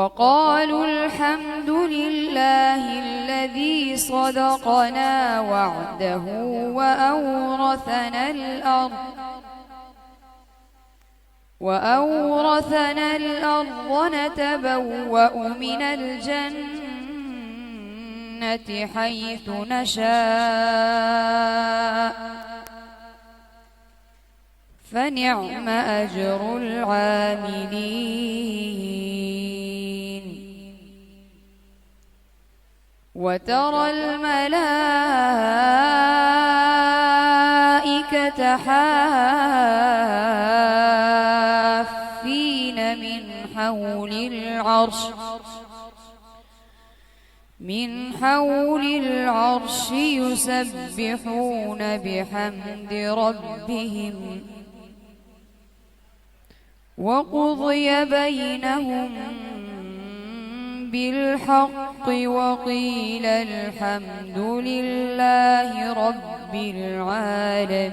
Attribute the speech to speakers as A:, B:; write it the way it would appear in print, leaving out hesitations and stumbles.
A: وقالوا الحمد لله الذي صدقنا وعده وأورثنا الأرض نتبوأ من الجنة حيث نشاء فنعم أجر العاملين. وترى الملائكة حافين من حول العرش يسبحون بحمد ربهم وقضي بينهم بالحق وقيل الحمد لله رب العالمين.